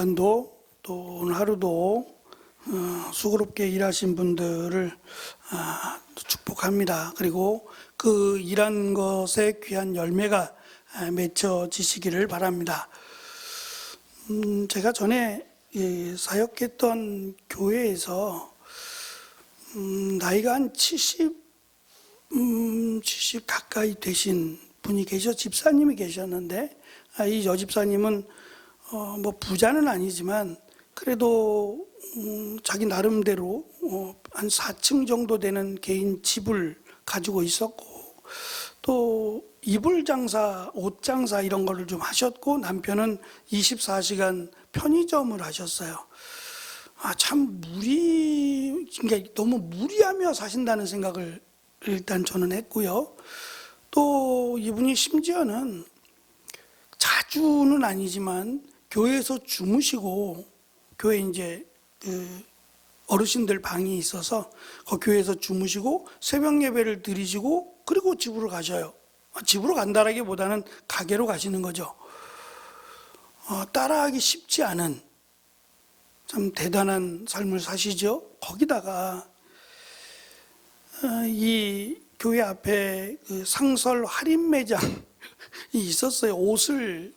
주간도 또 오늘 하루도 수고롭게 일하신 분들을 축복합니다. 그리고 그 일한 것에 귀한 열매가 맺혀지시기를 바랍니다. 제가 전에 사역했던 교회에서 나이가 한 70 가까이 되신 분이 집사님이 계셨는데, 이 여집사님은 뭐 부자는 아니지만 그래도 자기 나름대로 한 4층 정도 되는 개인 집을 가지고 있었고, 또 이불 장사, 옷 장사 이런 거를 좀 하셨고, 남편은 24시간 편의점을 하셨어요. 참 그러니까 너무 무리하며 사신다는 생각을 일단 저는 했고요. 또 이분이 심지어는 자주는 아니지만 교회에서 주무시고, 교회 이제 어르신들 방이 있어서 그 교회에서 주무시고 새벽 예배를 드리시고 그리고 집으로 가셔요. 집으로 간다라기보다는 가게로 가시는 거죠. 따라하기 쉽지 않은 참 대단한 삶을 사시죠. 거기다가 이 교회 앞에 상설 할인 매장이 있었어요. 옷을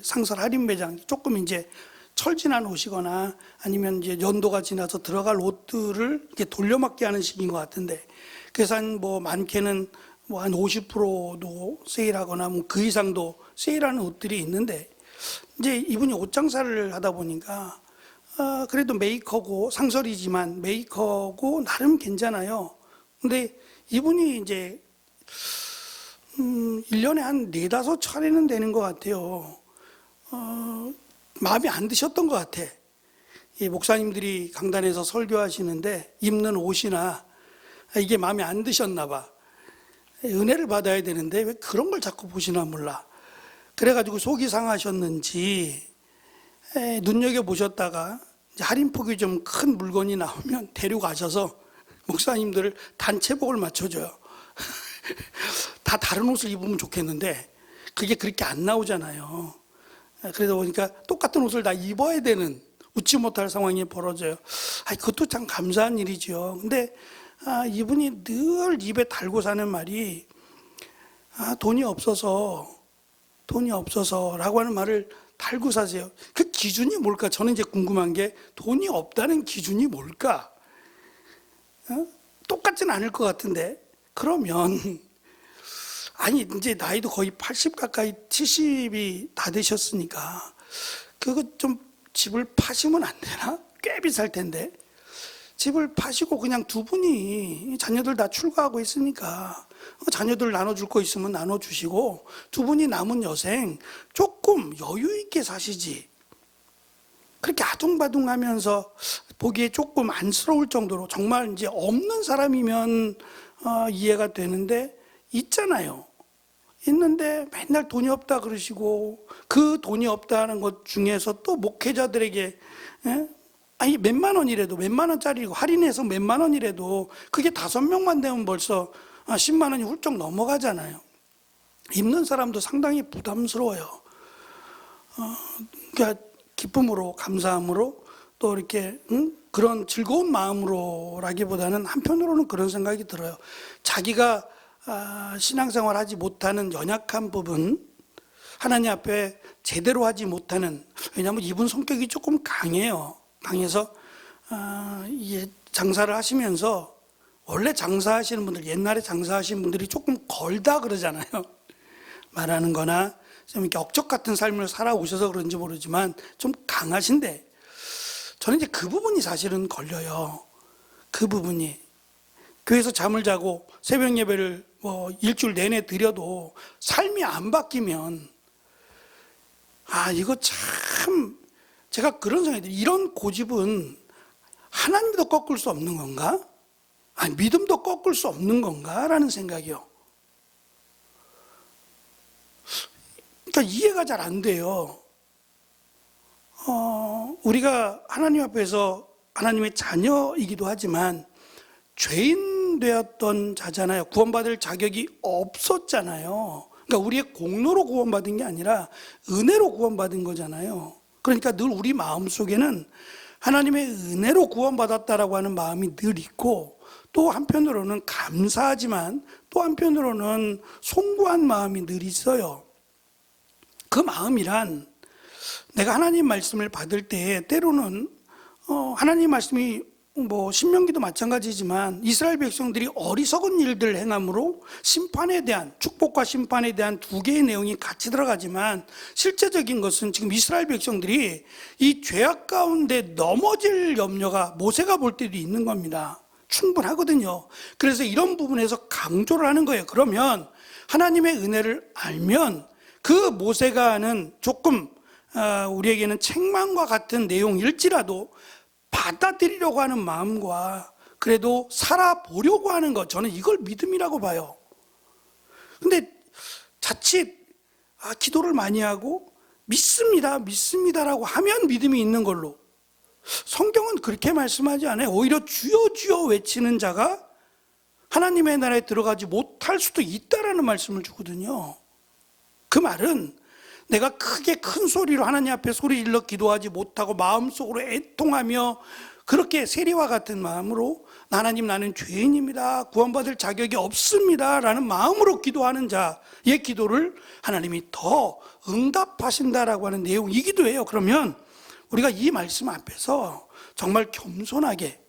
상설 할인 매장, 조금 이제 철진한 옷이거나 아니면 이제 연도가 지나서 들어갈 옷들을 이렇게 돌려막기 하는 식인 것 같은데, 그래서 한 많게는 한 50%도 세일하거나 그 이상도 세일하는 옷들이 있는데, 이제 이분이 옷 장사를 하다 보니까 그래도 메이커고 상설이지만 메이커고 나름 괜찮아요. 근데 이분이 이제 1년에 한 4-5차례는 되는 것 같아요. 마음에 안 드셨던 것 같아. 이 목사님들이 강단에서 설교하시는데 입는 옷이나 이게 마음에 안 드셨나 봐. 은혜를 받아야 되는데 왜 그런 걸 자꾸 보시나 몰라. 그래가지고 속이 상하셨는지 눈여겨보셨다가 할인폭이 좀 큰 물건이 나오면 데려가셔서 목사님들을 단체복을 맞춰줘요. 다 다른 옷을 입으면 좋겠는데 그게 그렇게 안 나오잖아요. 그러다 보니까 똑같은 옷을 다 입어야 되는, 웃지 못할 상황이 벌어져요. 그것도 참 감사한 일이죠. 근데 이분이 늘 입에 달고 사는 말이 돈이 없어서라고 하는 말을 달고 사세요. 그 기준이 뭘까? 저는 이제 궁금한 게, 돈이 없다는 기준이 뭘까? 똑같진 않을 것 같은데, 그러면 이제 나이도 거의 80 가까이 70이 다 되셨으니까 그거 좀 집을 파시면 안 되나? 꽤 비쌀 텐데. 집을 파시고 그냥 두 분이, 자녀들 다 출가하고 있으니까 자녀들 나눠줄 거 있으면 나눠주시고 두 분이 남은 여생 조금 여유 있게 사시지. 그렇게 아둥바둥하면서 보기에 조금 안쓰러울 정도로, 정말 이제 없는 사람이면 이해가 되는데, 있잖아요. 있는데 맨날 돈이 없다 그러시고, 그 돈이 없다는 것 중에서 또 목회자들에게 몇만 원이라도, 몇만 원짜리 할인해서 몇만 원이라도 그게 5명만 되면 벌써 10만 원이 훌쩍 넘어가잖아요. 입는 사람도 상당히 부담스러워요. 그러니까 기쁨으로, 감사함으로, 또 이렇게 그런 즐거운 마음으로라기보다는 한편으로는 그런 생각이 들어요. 자기가 신앙생활 하지 못하는 연약한 부분, 하나님 앞에 제대로 하지 못하는, 왜냐하면 이분 성격이 조금 강해서 장사를 하시면서, 원래 장사하시는 분들, 옛날에 장사하시는 분들이 조금 걸다 그러잖아요. 말하는 거나 좀 이렇게 억적 같은 삶을 살아오셔서 그런지 모르지만 좀 강하신데, 저는 이제 그 부분이 사실은 걸려요. 그 부분이. 교회에서 잠을 자고 새벽 예배를 일주일 내내 드려도 삶이 안 바뀌면, 이거 참, 제가 그런 생각이 들어요. 이런 고집은 하나님도 꺾을 수 없는 건가? 믿음도 꺾을 수 없는 건가? 라는 생각이요. 그러니까 이해가 잘 안 돼요. 우리가 하나님 앞에서 하나님의 자녀이기도 하지만 죄인 되었던 자잖아요. 구원받을 자격이 없었잖아요. 그러니까 우리의 공로로 구원받은 게 아니라 은혜로 구원받은 거잖아요. 그러니까 늘 우리 마음속에는 하나님의 은혜로 구원받았다라고 하는 마음이 늘 있고, 또 한편으로는 감사하지만 또 한편으로는 송구한 마음이 늘 있어요. 그 마음이란, 내가 하나님 말씀을 받을 때 때로는 하나님 말씀이 신명기도 마찬가지지만 이스라엘 백성들이 어리석은 일들을 행함으로 심판에 대한, 축복과 심판에 대한 두 개의 내용이 같이 들어가지만, 실제적인 것은 지금 이스라엘 백성들이 이 죄악 가운데 넘어질 염려가 모세가 볼 때도 있는 겁니다. 충분하거든요. 그래서 이런 부분에서 강조를 하는 거예요. 그러면 하나님의 은혜를 알면 그 모세가 하는 조금 우리에게는 책망과 같은 내용일지라도 받아들이려고 하는 마음과 그래도 살아보려고 하는 것, 저는 이걸 믿음이라고 봐요. 근데 자칫 기도를 많이 하고 믿습니다라고 하면 믿음이 있는 걸로, 성경은 그렇게 말씀하지 않아요. 오히려 주여 주여 외치는 자가 하나님의 나라에 들어가지 못할 수도 있다라는 말씀을 주거든요. 그 말은 내가 크게 큰 소리로 하나님 앞에 소리질러 기도하지 못하고 마음속으로 애통하며 그렇게 세리와 같은 마음으로 하나님, 나는 죄인입니다, 구원받을 자격이 없습니다 라는 마음으로 기도하는 자의 기도를 하나님이 더 응답하신다라고 하는 내용이기도 해요. 그러면 우리가 이 말씀 앞에서 정말 겸손하게,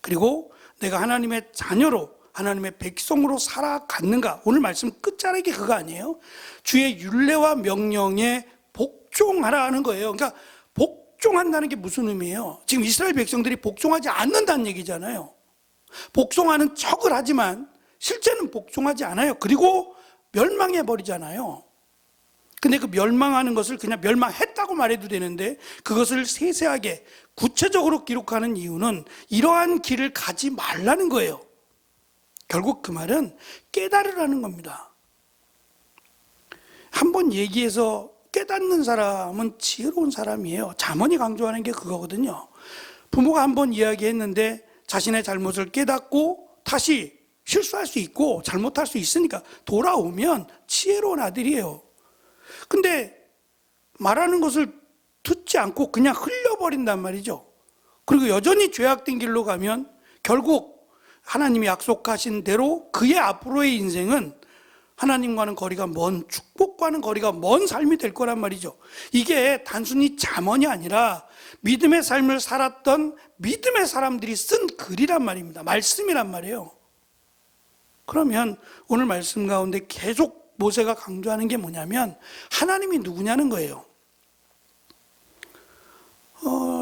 그리고 내가 하나님의 자녀로, 하나님의 백성으로 살아갔는가, 오늘 말씀 끝자락이 그거 아니에요? 주의 율례와 명령에 복종하라 하는 거예요. 그러니까 복종한다는 게 무슨 의미예요? 지금 이스라엘 백성들이 복종하지 않는다는 얘기잖아요. 복종하는 척을 하지만 실제는 복종하지 않아요. 그리고 멸망해 버리잖아요. 근데 그 멸망하는 것을 그냥 멸망했다고 말해도 되는데, 그것을 세세하게 구체적으로 기록하는 이유는 이러한 길을 가지 말라는 거예요. 결국 그 말은 깨달으라는 겁니다. 한번 얘기해서 깨닫는 사람은 지혜로운 사람이에요. 잠언이 강조하는 게 그거거든요. 부모가 한번 이야기했는데 자신의 잘못을 깨닫고 다시 실수할 수 있고 잘못할 수 있으니까 돌아오면 지혜로운 아들이에요. 근데 말하는 것을 듣지 않고 그냥 흘려버린단 말이죠. 그리고 여전히 죄악된 길로 가면 결국 하나님이 약속하신 대로 그의 앞으로의 인생은 하나님과는 거리가 먼, 축복과는 거리가 먼 삶이 될 거란 말이죠. 이게 단순히 잠언이 아니라 믿음의 삶을 살았던 믿음의 사람들이 쓴 글이란 말입니다. 말씀이란 말이에요. 그러면 오늘 말씀 가운데 계속 모세가 강조하는 게 뭐냐면 하나님이 누구냐는 거예요.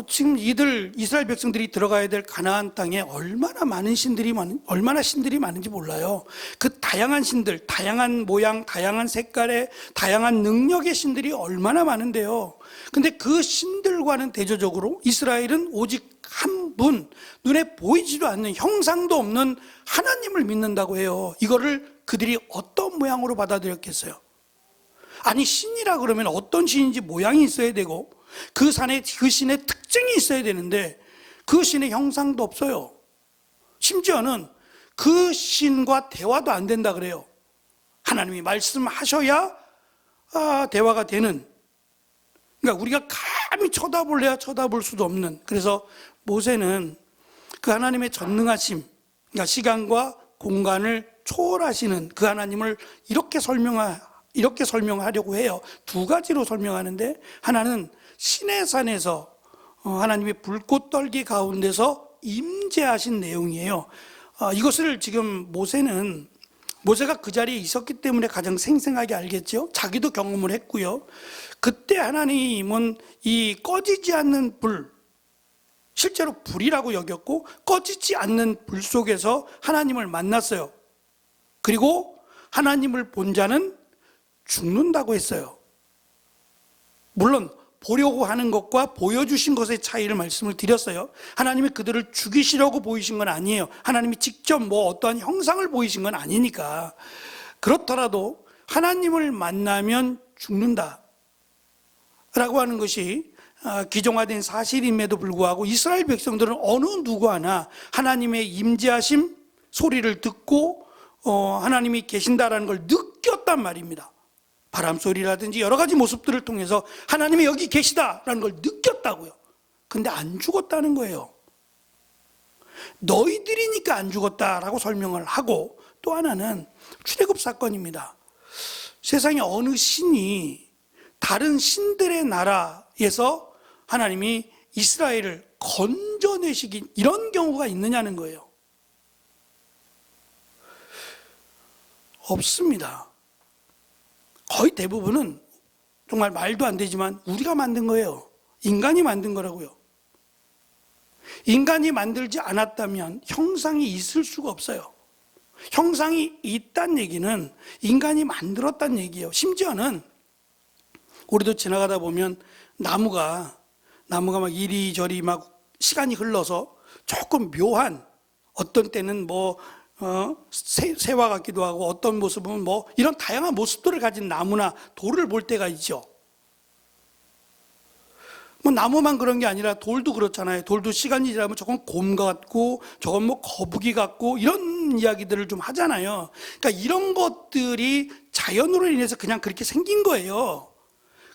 지금 이스라엘 백성들이 들어가야 될 가나안 땅에 얼마나 신들이 많은지 몰라요. 그 다양한 신들, 다양한 모양, 다양한 색깔의 다양한 능력의 신들이 얼마나 많은데요. 근데 그 신들과는 대조적으로 이스라엘은 오직 한 분, 눈에 보이지도 않는, 형상도 없는 하나님을 믿는다고 해요. 이거를 그들이 어떤 모양으로 받아들였겠어요? 아니, 신이라 그러면 어떤 신인지 모양이 있어야 되고 그 신의 특징이 있어야 되는데 그 신의 형상도 없어요. 심지어는 그 신과 대화도 안 된다 그래요. 하나님이 말씀하셔야 대화가 되는. 그러니까 우리가 감히 쳐다볼래야 쳐다볼 수도 없는. 그래서 모세는 그 하나님의 전능하심, 그러니까 시간과 공간을 초월하시는 그 하나님을 이렇게 설명하려고 해요. 두 가지로 설명하는데, 하나는 시내산에서 하나님의 불꽃 떨기 가운데서 임재하신 내용이에요. 이것을 지금 모세가 그 자리에 있었기 때문에 가장 생생하게 알겠죠. 자기도 경험을 했고요. 그때 하나님은 이 꺼지지 않는 불, 실제로 불이라고 여겼고 꺼지지 않는 불 속에서 하나님을 만났어요. 그리고 하나님을 본 자는 죽는다고 했어요. 물론 보려고 하는 것과 보여주신 것의 차이를 말씀을 드렸어요. 하나님이 그들을 죽이시려고 보이신 건 아니에요. 하나님이 직접 어떠한 형상을 보이신 건 아니니까. 그렇더라도 하나님을 만나면 죽는다 라고 하는 것이 기정화된 사실임에도 불구하고 이스라엘 백성들은 어느 누구 하나 하나님의 임재하심 소리를 듣고 하나님이 계신다라는 걸 느꼈단 말입니다. 바람 소리라든지 여러 가지 모습들을 통해서 하나님이 여기 계시다라는 걸 느꼈다고요. 근데 안 죽었다는 거예요. 너희들이니까 안 죽었다라고 설명을 하고, 또 하나는 출애굽 사건입니다. 세상에 어느 신이 다른 신들의 나라에서 하나님이 이스라엘을 건져내시긴 이런 경우가 있느냐는 거예요. 없습니다. 거의 대부분은 정말 말도 안 되지만 우리가 만든 거예요. 인간이 만든 거라고요. 인간이 만들지 않았다면 형상이 있을 수가 없어요. 형상이 있다는 얘기는 인간이 만들었다는 얘기예요. 심지어는 우리도 지나가다 보면 나무가 막 이리저리 막 시간이 흘러서 조금 묘한, 어떤 때는 새와 같기도 하고, 어떤 모습은 이런 다양한 모습들을 가진 나무나 돌을 볼 때가 있죠. 나무만 그런 게 아니라 돌도 그렇잖아요. 돌도 시간이 지나면 저건 곰 같고, 저건 거북이 같고, 이런 이야기들을 좀 하잖아요. 그러니까 이런 것들이 자연으로 인해서 그냥 그렇게 생긴 거예요.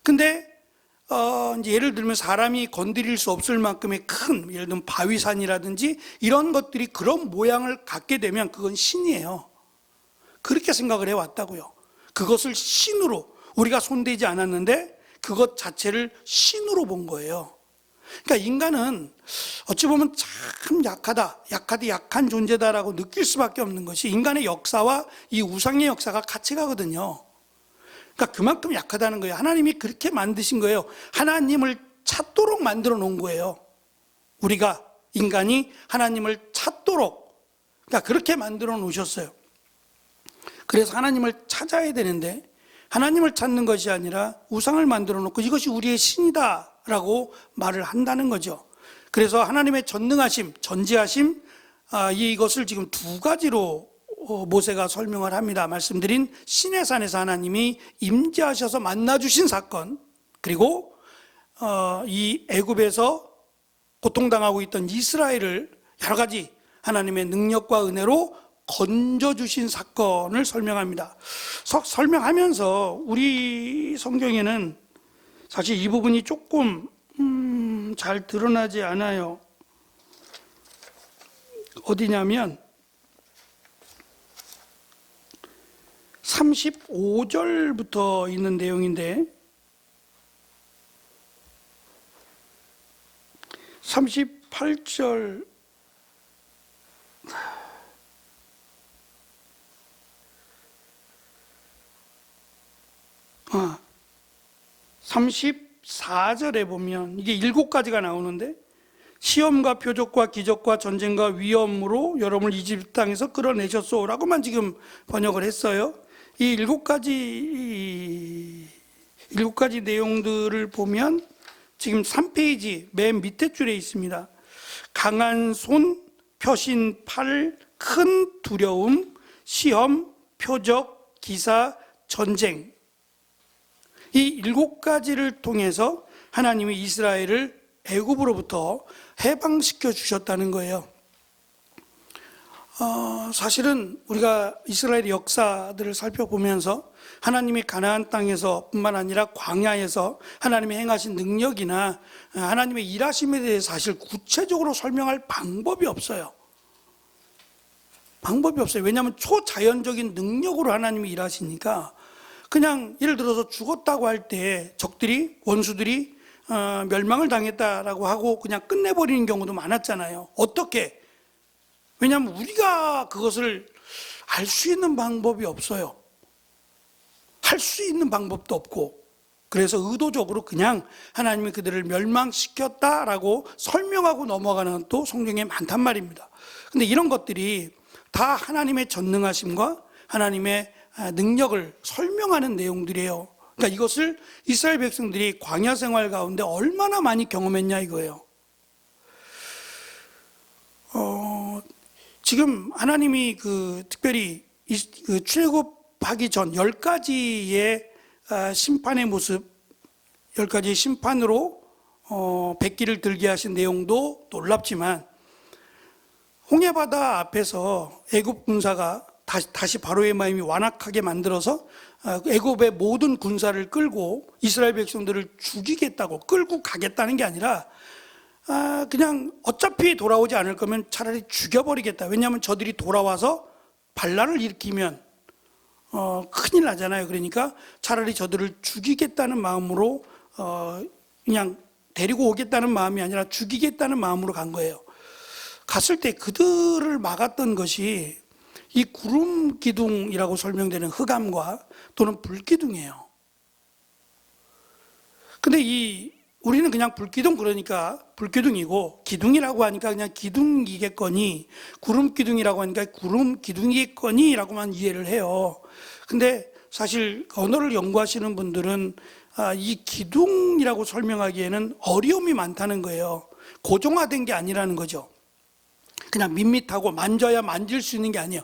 근데 이제 예를 들면 사람이 건드릴 수 없을 만큼의 큰, 예를 들면 바위산이라든지 이런 것들이 그런 모양을 갖게 되면 그건 신이에요. 그렇게 생각을 해왔다고요. 그것을 신으로, 우리가 손대지 않았는데 그것 자체를 신으로 본 거예요. 그러니까 인간은 어찌 보면 참 약한 존재다라고 느낄 수밖에 없는 것이, 인간의 역사와 이 우상의 역사가 같이 가거든요. 그러니까 그만큼 약하다는 거예요. 하나님이 그렇게 만드신 거예요. 하나님을 찾도록 만들어 놓은 거예요. 우리가, 인간이 하나님을 찾도록, 그러니까 그렇게 만들어 놓으셨어요. 그래서 하나님을 찾아야 되는데, 하나님을 찾는 것이 아니라 우상을 만들어 놓고 이것이 우리의 신이다라고 말을 한다는 거죠. 그래서 하나님의 전능하심, 전지하심, 이것을 지금 두 가지로 모세가 설명을 합니다. 말씀드린 시내산에서 하나님이 임재하셔서 만나주신 사건, 그리고 이 애굽에서 고통당하고 있던 이스라엘을 여러 가지 하나님의 능력과 은혜로 건져주신 사건을 설명합니다. 설명하면서 우리 성경에는 사실 이 부분이 조금 잘 드러나지 않아요. 어디냐면 35절부터 있는 내용인데, 38절, 34절에 보면 이게 7가지가 나오는데, 시험과 표적과 기적과 전쟁과 위험으로 여러분을 이집트 땅에서 끌어내셨소라고만 지금 번역을 했어요. 이 7가지 내용들을 보면 지금 3페이지 맨 밑에 줄에 있습니다. 강한 손, 표신 팔, 큰 두려움, 시험, 표적, 기사, 전쟁. 이 7가지를 통해서 하나님이 이스라엘을 애굽으로부터 해방시켜 주셨다는 거예요. 사실은 우리가 이스라엘의 역사들을 살펴보면서 하나님이 가나안 땅에서 뿐만 아니라 광야에서 하나님이 행하신 능력이나 하나님의 일하심에 대해서 사실 구체적으로 설명할 방법이 없어요. 왜냐하면 초자연적인 능력으로 하나님이 일하시니까, 그냥 예를 들어서 죽었다고 할 때 원수들이 멸망을 당했다라고 하고 그냥 끝내버리는 경우도 많았잖아요. 어떻게? 왜냐하면 우리가 그것을 알 수 있는 방법이 없어요. 할 수 있는 방법도 없고, 그래서 의도적으로 그냥 하나님이 그들을 멸망시켰다라고 설명하고 넘어가는 또 성경에 많단 말입니다. 근데 이런 것들이 다 하나님의 전능하심과 하나님의 능력을 설명하는 내용들이에요. 그러니까 이것을 이스라엘 백성들이 광야 생활 가운데 얼마나 많이 경험했냐 이거예요. 지금 하나님이 특별히 출애굽하기 전 10가지의 심판의 모습, 10가지의 심판으로 백기를 들게 하신 내용도 놀랍지만, 홍해바다 앞에서 애굽 군사가 다시 바로의 마음이 완악하게 만들어서 애굽의 모든 군사를 끌고 이스라엘 백성들을 죽이겠다고 끌고 가겠다는 게 아니라 그냥 어차피 돌아오지 않을 거면 차라리 죽여버리겠다. 왜냐하면 저들이 돌아와서 반란을 일으키면 큰일 나잖아요. 그러니까 차라리 저들을 죽이겠다는 마음으로 그냥 데리고 오겠다는 마음이 아니라 죽이겠다는 마음으로 간 거예요. 갔을 때 그들을 막았던 것이 이 구름 기둥이라고 설명되는 흑암과 또는 불기둥이에요. 근데 우리는 그냥 불기둥 그러니까 불기둥이고 기둥이라고 하니까 그냥 기둥이겠거니 구름 기둥이라고 하니까 구름 기둥이겠거니라고만 이해를 해요. 근데 사실 언어를 연구하시는 분들은 이 기둥이라고 설명하기에는 어려움이 많다는 거예요. 고정화된 게 아니라는 거죠. 그냥 밋밋하고 만져야 만질 수 있는 게 아니에요.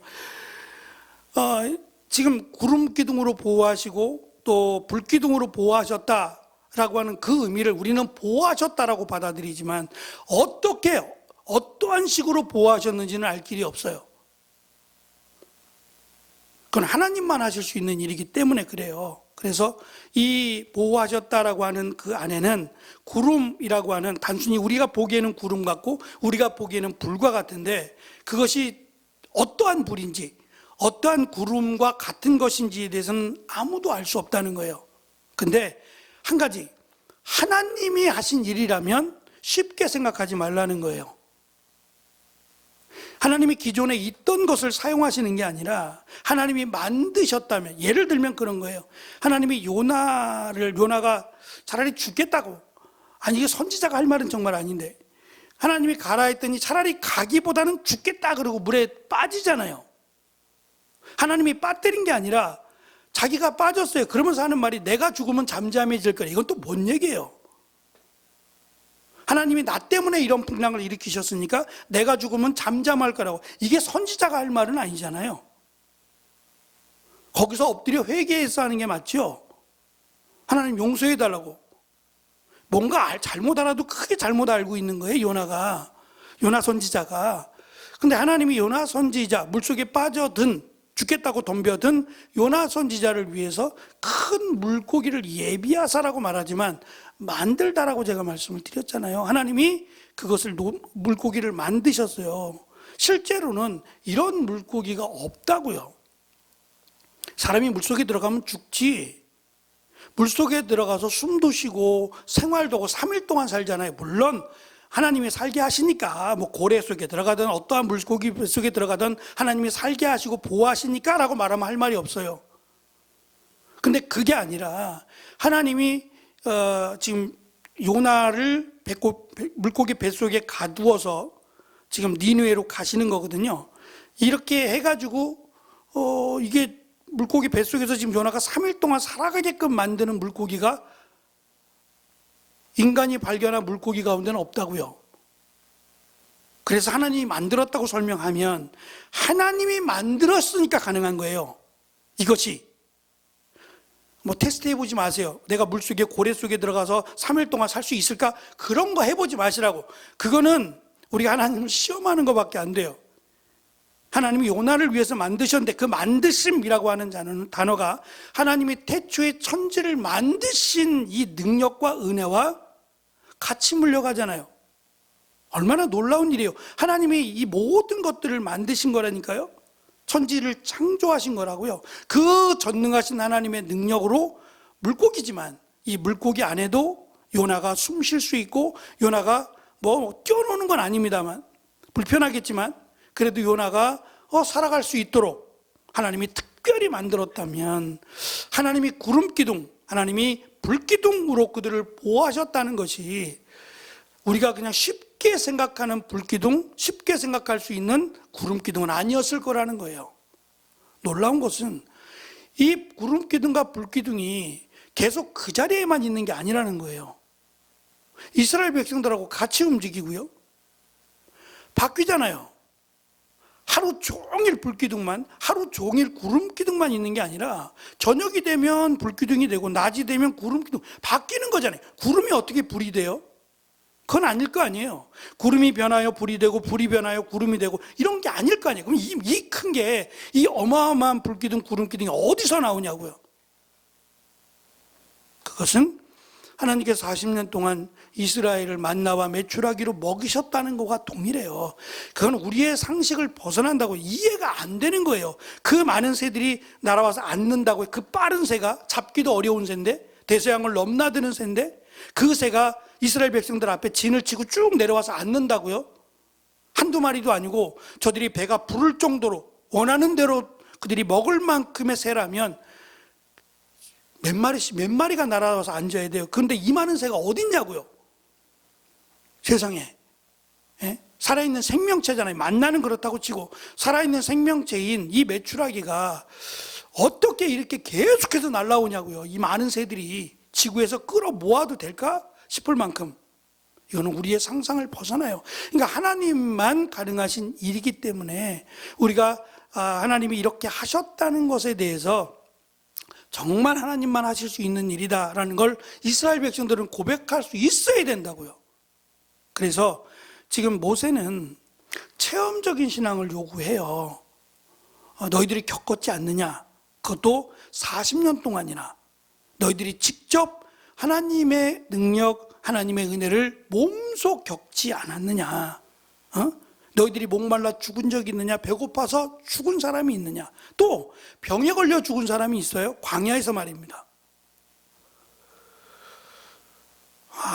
지금 구름 기둥으로 보호하시고 또 불기둥으로 보호하셨다라고 하는 그 의미를 우리는 보호하셨다라고 받아들이지만 어떻게 어떠한 식으로 보호하셨는지는 알 길이 없어요. 그건 하나님만 하실 수 있는 일이기 때문에 그래요. 그래서 이 보호하셨다라고 하는 그 안에는 구름이라고 하는 단순히 우리가 보기에는 구름 같고 우리가 보기에는 불과 같은데 그것이 어떠한 불인지 어떠한 구름과 같은 것인지에 대해서는 아무도 알 수 없다는 거예요. 근데 한 가지, 하나님이 하신 일이라면 쉽게 생각하지 말라는 거예요. 하나님이 기존에 있던 것을 사용하시는 게 아니라 하나님이 만드셨다면, 예를 들면 그런 거예요. 하나님이 요나가 차라리 죽겠다고, 아니 이게 선지자가 할 말은 정말 아닌데 하나님이 가라 했더니 차라리 가기보다는 죽겠다 그러고 물에 빠지잖아요. 하나님이 빠뜨린 게 아니라 자기가 빠졌어요. 그러면서 하는 말이 내가 죽으면 잠잠해질 거래. 이건 또 뭔 얘기예요? 하나님이 나 때문에 이런 풍랑을 일으키셨으니까 내가 죽으면 잠잠할 거라고. 이게 선지자가 할 말은 아니잖아요. 거기서 엎드려 회개해서 하는 게 맞죠. 하나님 용서해 달라고. 뭔가 잘못 알아도 크게 잘못 알고 있는 거예요. 요나 선지자가. 근데 하나님이 요나 선지자, 물속에 빠져든, 죽겠다고 덤벼든 요나 선지자를 위해서 큰 물고기를 예비하사라고 말하지만 만들다라고 제가 말씀을 드렸잖아요. 하나님이 그것을 물고기를 만드셨어요. 실제로는 이런 물고기가 없다고요. 사람이 물속에 들어가면 죽지. 물속에 들어가서 숨도 쉬고 생활도 하고 3일 동안 살잖아요. 물론 하나님이 살게 하시니까, 뭐 고래 속에 들어가든 어떠한 물고기 속에 들어가든 하나님이 살게 하시고 보호하시니까 라고 말하면 할 말이 없어요. 근데 그게 아니라 하나님이 지금 요나를 물고기 뱃속에 가두어서 지금 니느웨로 가시는 거거든요. 이렇게 해가지고 이게 물고기 뱃속에서 지금 요나가 3일 동안 살아가게끔 만드는 물고기가 인간이 발견한 물고기 가운데는 없다고요. 그래서 하나님이 만들었다고 설명하면 하나님이 만들었으니까 가능한 거예요. 이것이 뭐 테스트 해보지 마세요. 내가 물속에 고래 속에 들어가서 3일 동안 살 수 있을까? 그런 거 해보지 마시라고. 그거는 우리가 하나님을 시험하는 것밖에 안 돼요. 하나님이 요나를 위해서 만드셨는데 그 만드심이라고 하는 단어가 하나님이 태초에 천지를 만드신 이 능력과 은혜와 같이 물려가잖아요. 얼마나 놀라운 일이에요. 하나님이 이 모든 것들을 만드신 거라니까요. 천지를 창조하신 거라고요. 그 전능하신 하나님의 능력으로 물고기지만 이 물고기 안에도 요나가 숨 쉴 수 있고 요나가 뭐 뛰어노는 건 아닙니다만 불편하겠지만 그래도 요나가 살아갈 수 있도록 하나님이 특별히 만들었다면 하나님이 구름기둥, 하나님이 불기둥으로 그들을 보호하셨다는 것이 우리가 그냥 쉽게 생각하는 불기둥, 쉽게 생각할 수 있는 구름기둥은 아니었을 거라는 거예요. 놀라운 것은 이 구름기둥과 불기둥이 계속 그 자리에만 있는 게 아니라는 거예요. 이스라엘 백성들하고 같이 움직이고요. 바뀌잖아요. 하루 종일 불기둥만, 하루 종일 구름기둥만 있는 게 아니라 저녁이 되면 불기둥이 되고 낮이 되면 구름기둥 바뀌는 거잖아요. 구름이 어떻게 불이 돼요? 그건 아닐 거 아니에요. 구름이 변하여 불이 되고 불이 변하여 구름이 되고 이런 게 아닐 거 아니에요. 그럼 이 큰 게, 이 어마어마한 불기둥 구름기둥이 어디서 나오냐고요. 그것은 하나님께서 40년 동안 이스라엘을 만나와 메추라기로 먹이셨다는 것과 동일해요. 그건 우리의 상식을 벗어난다고 이해가 안 되는 거예요. 그 많은 새들이 날아와서 앉는다고, 그 빠른 새가, 잡기도 어려운 새인데, 대서양을 넘나드는 새인데, 그 새가 이스라엘 백성들 앞에 진을 치고 쭉 내려와서 앉는다고요? 한두 마리도 아니고 저들이 배가 부를 정도로 원하는 대로 그들이 먹을 만큼의 새라면 몇 마리가 날아와서 앉아야 돼요. 그런데 이 많은 새가 어딨냐고요? 세상에. 예? 살아있는 생명체잖아요. 만나는 그렇다고 치고 살아있는 생명체인 이 메추라기가 어떻게 이렇게 계속해서 날아오냐고요. 이 많은 새들이 지구에서 끌어 모아도 될까 싶을 만큼. 이거는 우리의 상상을 벗어나요. 그러니까 하나님만 가능하신 일이기 때문에 우리가 하나님이 이렇게 하셨다는 것에 대해서 정말 하나님만 하실 수 있는 일이다라는 걸 이스라엘 백성들은 고백할 수 있어야 된다고요. 그래서 지금 모세는 체험적인 신앙을 요구해요. 너희들이 겪었지 않느냐? 그것도 40년 동안이나 너희들이 직접 하나님의 능력, 하나님의 은혜를 몸소 겪지 않았느냐? 너희들이 목말라 죽은 적이 있느냐? 배고파서 죽은 사람이 있느냐? 또 병에 걸려 죽은 사람이 있어요? 광야에서 말입니다.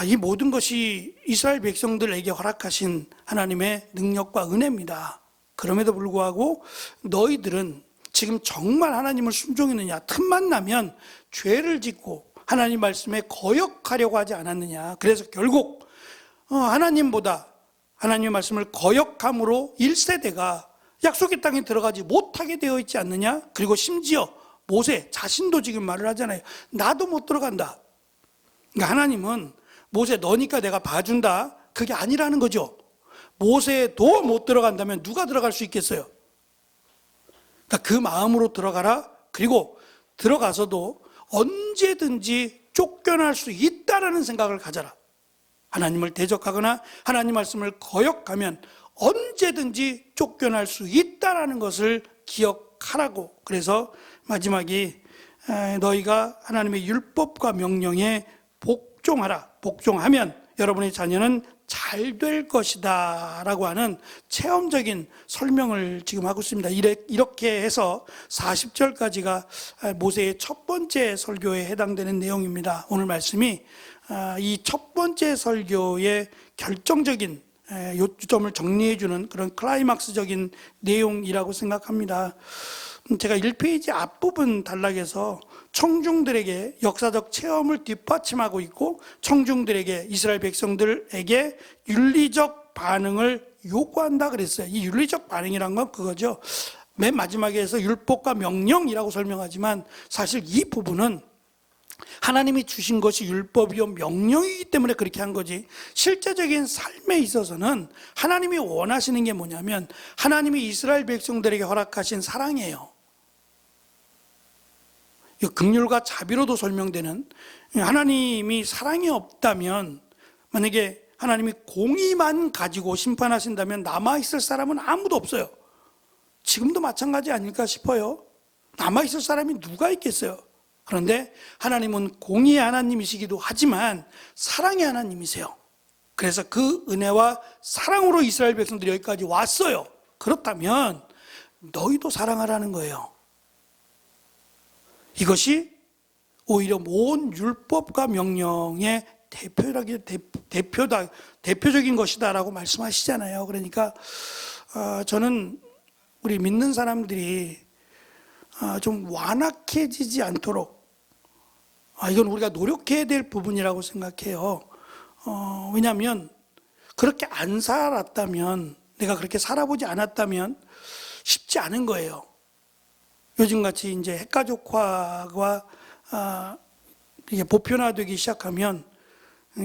이 모든 것이 이스라엘 백성들에게 허락하신 하나님의 능력과 은혜입니다. 그럼에도 불구하고 너희들은 지금 정말 하나님을 순종했느냐? 틈만 나면 죄를 짓고 하나님 말씀에 거역하려고 하지 않았느냐? 그래서 결국 하나님보다 하나님의 말씀을 거역함으로 1세대가 약속의 땅에 들어가지 못하게 되어 있지 않느냐? 그리고 심지어 모세 자신도 지금 말을 하잖아요. 나도 못 들어간다. 그러니까 하나님은 모세 너니까 내가 봐준다. 그게 아니라는 거죠. 모세도 못 들어간다면 누가 들어갈 수 있겠어요? 그러니까 그 마음으로 들어가라. 그리고 들어가서도 언제든지 쫓겨날 수 있다라는 생각을 가져라. 하나님을 대적하거나 하나님 말씀을 거역하면 언제든지 쫓겨날 수 있다라는 것을 기억하라고. 그래서 마지막에 너희가 하나님의 율법과 명령에 복종하라. 복종하면 여러분의 자녀는 잘 될 것이다 라고 하는 체험적인 설명을 지금 하고 있습니다. 이렇게 해서 40절까지가 모세의 첫 번째 설교에 해당되는 내용입니다. 오늘 말씀이 이 첫 번째 설교의 결정적인 요점을 정리해주는 그런 클라이막스적인 내용이라고 생각합니다. 제가 1페이지 앞부분 단락에서 청중들에게 역사적 체험을 뒷받침하고 있고 청중들에게 이스라엘 백성들에게 윤리적 반응을 요구한다 그랬어요. 이 윤리적 반응이란 건 그거죠. 맨 마지막에 해서 율법과 명령이라고 설명하지만 사실 이 부분은 하나님이 주신 것이 율법이요 명령이기 때문에 그렇게 한 거지, 실제적인 삶에 있어서는 하나님이 원하시는 게 뭐냐면 하나님이 이스라엘 백성들에게 허락하신 사랑이에요. 긍휼과 자비로도 설명되는, 하나님이 사랑이 없다면, 만약에 하나님이 공의만 가지고 심판하신다면 남아있을 사람은 아무도 없어요. 지금도 마찬가지 아닐까 싶어요. 남아있을 사람이 누가 있겠어요. 그런데 하나님은 공의의 하나님이시기도 하지만 사랑의 하나님이세요. 그래서 그 은혜와 사랑으로 이스라엘 백성들이 여기까지 왔어요. 그렇다면 너희도 사랑하라는 거예요. 이것이 오히려 온 율법과 명령의 대표적인 것이다라고 말씀하시잖아요. 그러니까 저는 우리 믿는 사람들이 좀 완악해지지 않도록, 이건 우리가 노력해야 될 부분이라고 생각해요. 왜냐하면 그렇게 안 살았다면, 내가 그렇게 살아보지 않았다면 쉽지 않은 거예요. 요즘같이 이제 핵가족화가 이게 보편화되기 시작하면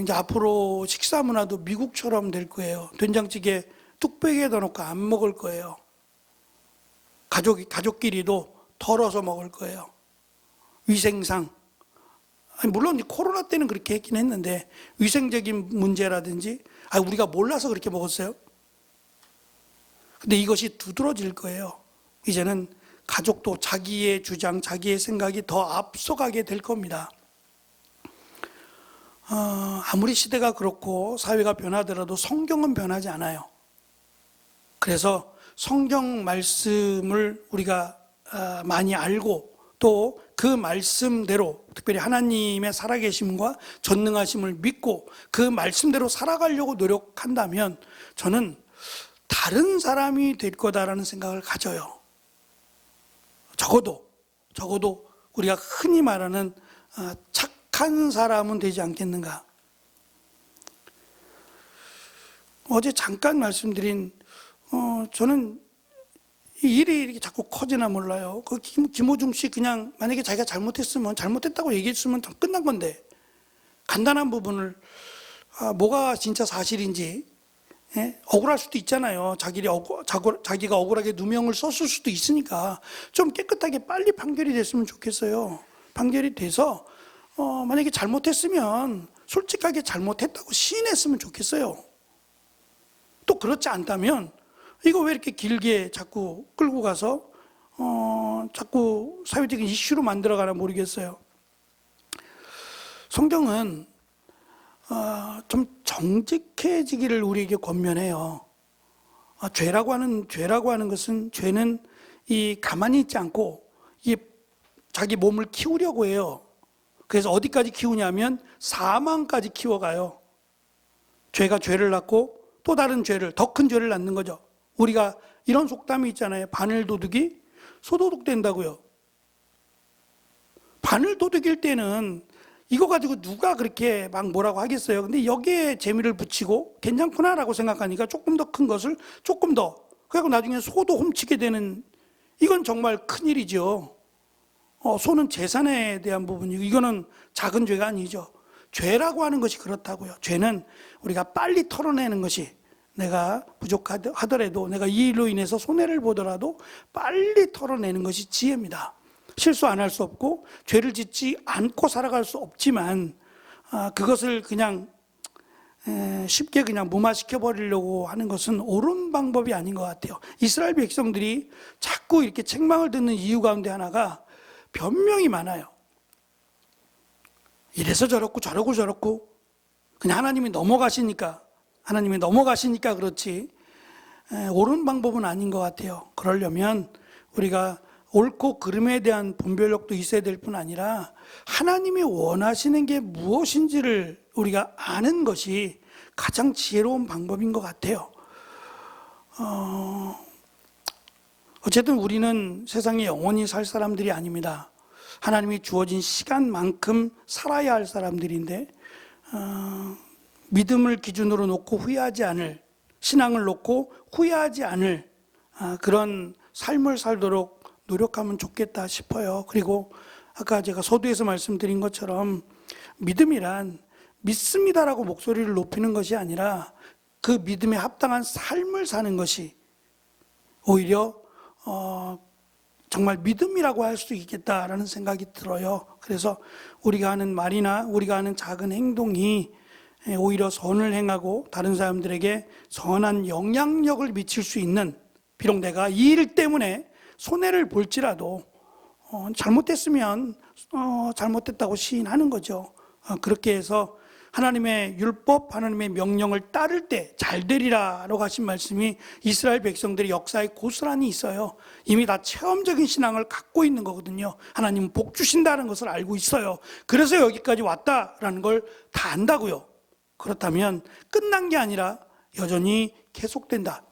이제 앞으로 식사 문화도 미국처럼 될 거예요. 된장찌개 뚝배기에다 놓고 안 먹을 거예요. 가족끼리도 덜어서 먹을 거예요. 위생상 아니 물론 코로나 때는 그렇게 했긴 했는데 위생적인 문제라든지 우리가 몰라서 그렇게 먹었어요. 근데 이것이 두드러질 거예요. 이제는 가족도 자기의 주장, 자기의 생각이 더 앞서가게 될 겁니다. 아무리 시대가 그렇고 사회가 변하더라도 성경은 변하지 않아요. 그래서 성경 말씀을 우리가 많이 알고 또 그 말씀대로 특별히 하나님의 살아계심과 전능하심을 믿고 그 말씀대로 살아가려고 노력한다면 저는 다른 사람이 될 거다라는 생각을 가져요. 적어도 우리가 흔히 말하는 착한 사람은 되지 않겠는가. 어제 잠깐 말씀드린 저는 이 일이 이렇게 자꾸 커지나 몰라요. 그 김호중 씨 그냥 만약에 자기가 잘못했으면 잘못했다고 얘기했으면 끝난 건데 간단한 부분을 뭐가 진짜 사실인지 억울할 수도 있잖아요. 자기가 억울하게 누명을 썼을 수도 있으니까 좀 깨끗하게 빨리 판결이 됐으면 좋겠어요. 판결이 돼서 만약에 잘못했으면 솔직하게 잘못했다고 시인했으면 좋겠어요. 또 그렇지 않다면 이거 왜 이렇게 길게 자꾸 끌고 가서 자꾸 사회적인 이슈로 만들어가나 모르겠어요. 성경은 좀 정직해지기를 우리에게 권면해요. 죄라고 하는 것은 죄는 가만히 있지 않고 자기 몸을 키우려고 해요. 그래서 어디까지 키우냐면 사망까지 키워가요. 죄가 죄를 낳고 또 다른 죄를, 더 큰 죄를 낳는 거죠. 우리가 이런 속담이 있잖아요. 바늘도둑이 소도둑 된다고요. 바늘도둑일 때는 이거 가지고 누가 그렇게 막 뭐라고 하겠어요. 근데 여기에 재미를 붙이고 괜찮구나라고 생각하니까 조금 더 큰 것을 조금 더, 그래서 나중에 소도 훔치게 되는, 이건 정말 큰일이죠. 소는 재산에 대한 부분이고 이거는 작은 죄가 아니죠. 죄라고 하는 것이 그렇다고요. 죄는 우리가 빨리 털어내는 것이, 내가 부족하더라도 내가 이 일로 인해서 손해를 보더라도 빨리 털어내는 것이 지혜입니다. 실수 안 할 수 없고 죄를 짓지 않고 살아갈 수 없지만 그것을 그냥 쉽게 그냥 무마시켜 버리려고 하는 것은 옳은 방법이 아닌 것 같아요. 이스라엘 백성들이 자꾸 이렇게 책망을 듣는 이유 가운데 하나가 변명이 많아요. 이래서 저렇고 저러고 저렇고 그냥 하나님이 넘어가시니까 그렇지 옳은 방법은 아닌 것 같아요. 그러려면 우리가 옳고 그름에 대한 분별력도 있어야 될 뿐 아니라 하나님이 원하시는 게 무엇인지를 우리가 아는 것이 가장 지혜로운 방법인 것 같아요. 어쨌든 우리는 세상에 영원히 살 사람들이 아닙니다. 하나님이 주어진 시간만큼 살아야 할 사람들인데 믿음을 기준으로 놓고 후회하지 않을, 신앙을 놓고 후회하지 않을 그런 삶을 살도록 노력하면 좋겠다 싶어요. 그리고 아까 제가 서두에서 말씀드린 것처럼 믿음이란 믿습니다라고 목소리를 높이는 것이 아니라 그 믿음에 합당한 삶을 사는 것이 오히려 정말 믿음이라고 할 수 있겠다라는 생각이 들어요. 그래서 우리가 하는 말이나 우리가 하는 작은 행동이 오히려 선을 행하고 다른 사람들에게 선한 영향력을 미칠 수 있는, 비록 내가 이 일 때문에 손해를 볼지라도 잘못했으면 잘못했다고 시인하는 거죠. 그렇게 해서 하나님의 율법, 하나님의 명령을 따를 때 잘 되리라라고 하신 말씀이 이스라엘 백성들의 역사에 고스란히 있어요. 이미 다 체험적인 신앙을 갖고 있는 거거든요. 하나님은 복 주신다는 것을 알고 있어요. 그래서 여기까지 왔다라는 걸 다 안다고요. 그렇다면 끝난 게 아니라 여전히 계속된다.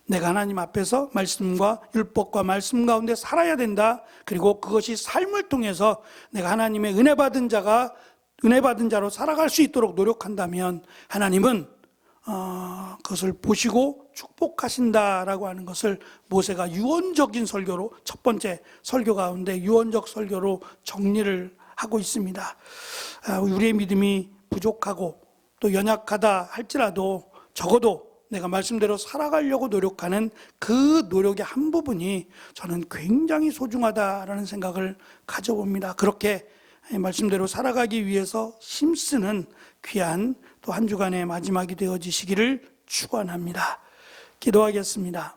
내가 하나님 앞에서 말씀과 율법과 말씀 가운데 살아야 된다. 그리고 그것이 삶을 통해서 내가 하나님의 은혜 받은 자로 살아갈 수 있도록 노력한다면 하나님은 그것을 보시고 축복하신다라고 하는 것을 모세가 유언적인 설교로, 첫 번째 설교 가운데 유언적 설교로 정리를 하고 있습니다. 우리의 믿음이 부족하고 또 연약하다 할지라도 적어도 내가 말씀대로 살아가려고 노력하는 그 노력의 한 부분이 저는 굉장히 소중하다라는 생각을 가져봅니다. 그렇게 말씀대로 살아가기 위해서 힘쓰는 귀한 또 한 주간의 마지막이 되어지시기를 축원합니다. 기도하겠습니다.